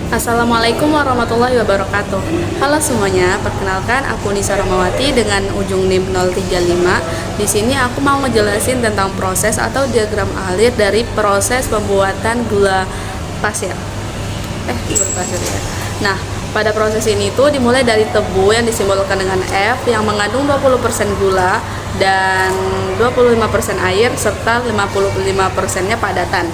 Assalamualaikum warahmatullahi wabarakatuh. Halo semuanya, perkenalkan aku Nisa Ramawati dengan ujung NIM 035. Di sini aku mau ngejelasin tentang proses atau diagram alir dari proses pembuatan gula pasir. Gula pasir ya. Nah, pada proses ini tuh dimulai dari tebu yang disimbolkan dengan F yang mengandung 20% gula dan 25% air serta 55%-nya padatan.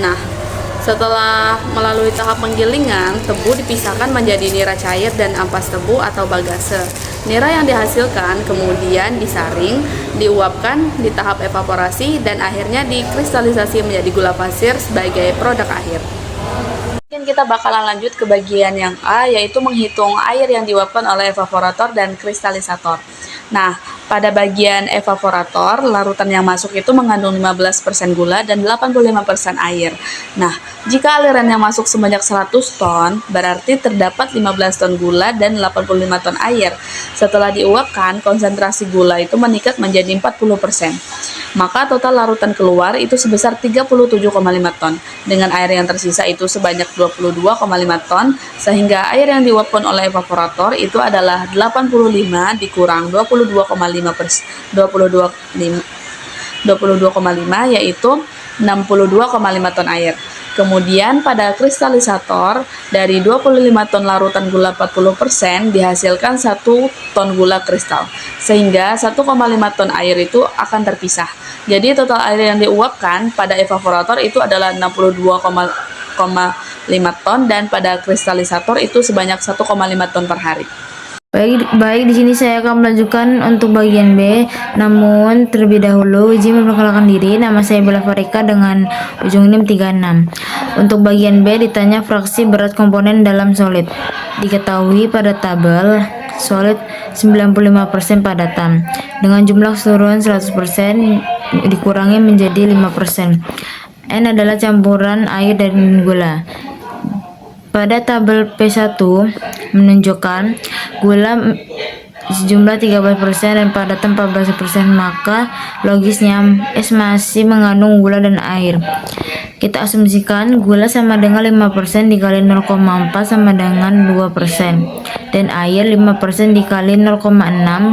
Nah, setelah melalui tahap penggilingan, tebu dipisahkan menjadi nira cair dan ampas tebu atau bagase. Nira yang dihasilkan kemudian disaring, diuapkan di tahap evaporasi, dan akhirnya dikristalisasi menjadi gula pasir sebagai produk akhir. Mungkin kita bakalan lanjut ke bagian yang A, yaitu menghitung air yang diuapkan oleh evaporator dan kristalisator. Nah, pada bagian evaporator, larutan yang masuk itu mengandung 15% gula dan 85% air. Nah, jika aliran yang masuk sebanyak 100 ton, berarti terdapat 15 ton gula dan 85 ton air. Setelah diuapkan, konsentrasi gula itu meningkat menjadi 40%. Maka total larutan keluar itu sebesar 37,5 ton, dengan air yang tersisa itu sebanyak 22,5 ton, sehingga air yang diuapkan oleh evaporator itu adalah 85 dikurang 22,5 yaitu 62,5 ton air. Kemudian pada kristalisator, dari 25 ton larutan gula 40% dihasilkan 1 ton gula kristal, sehingga 1,5 ton air itu akan terpisah. Jadi total air yang diuapkan pada evaporator itu adalah 62,5 ton dan pada kristalisator itu sebanyak 1,5 ton per hari. Baik, di sini saya akan melanjutkan untuk bagian B. Namun terlebih dahulu izin memperkenalkan diri. Nama saya Bella Farika dengan ujung NIM 36. Untuk bagian B ditanya fraksi berat komponen dalam solid. Diketahui pada tabel solid 95% padatan dengan jumlah keseluruhan 100% dikurangi menjadi 5%. N adalah campuran air dan gula. Pada tabel P1 menunjukkan gula sejumlah 13% dan padatan 14%, maka logisnya S masih mengandung gula dan air. Kita asumsikan gula sama dengan 5% dikali 0,4 sama dengan 2%, dan air 5% dikali 0,6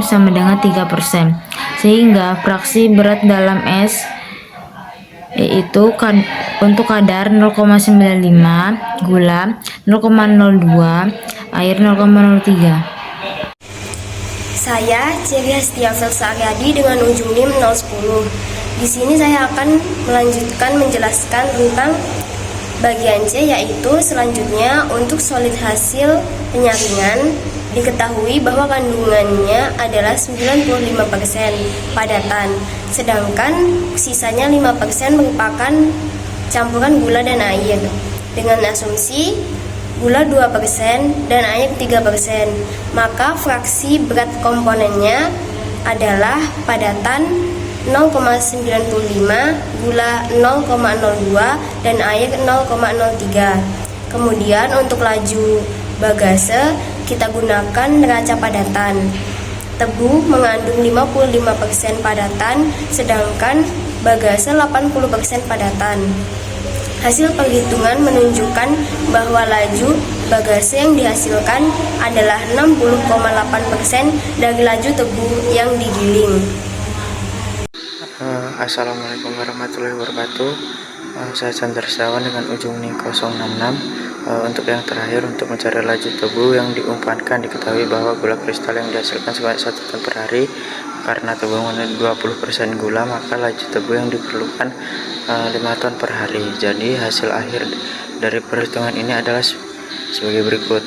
sama dengan 3%, sehingga fraksi berat dalam S yaitu untuk kadar 0,95, gula 0,02, air 0,03. Saya Ceri Hastiafel Saryadi dengan ujung NIM 010. Di sini saya akan melanjutkan menjelaskan tentang bagian C, yaitu selanjutnya untuk solid hasil penyaringan diketahui bahwa kandungannya adalah 95% padatan, sedangkan sisanya 5% merupakan campuran gula dan air. Dengan asumsi gula 2% dan air 3%, maka fraksi berat komponennya adalah padatan 0,95, gula 0,02, dan air 0,03. Kemudian untuk laju bagase kita gunakan neraca padatan. Tebu mengandung 55% padatan, sedangkan bagase 80% padatan. Hasil perhitungan menunjukkan bahwa laju bagase yang dihasilkan adalah 60,8% dari laju tebu yang digiling. Assalamualaikum warahmatullahi wabarakatuh. Saya Chandra Setiawan dengan ujung NIM 066. Untuk yang terakhir, untuk mencari laju tebu yang diumpankan, diketahui bahwa gula kristal yang dihasilkan sebanyak 1 ton per hari. Karena tebu mengandung 20% gula, maka laju tebu yang diperlukan 5 ton per hari. Jadi hasil akhir dari perhitungan ini adalah sebagai berikut.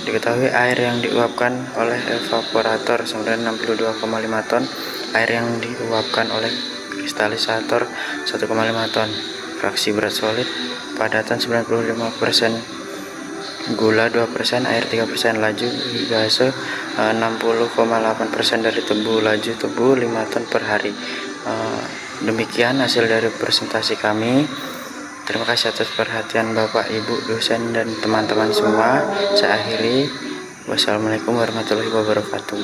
Diketahui air yang diuapkan oleh evaporator 62,5 ton, air yang diuapkan oleh kristalisator 1,5 ton, fraksi berat solid padatan 95%, gula 2%, air 3%, laju base 60,8% dari tebu, laju tebu 5 ton per hari. Demikian hasil dari presentasi kami. Terima kasih atas perhatian Bapak, Ibu, dosen, dan teman-teman semua. Saya akhiri. Wassalamualaikum warahmatullahi wabarakatuh.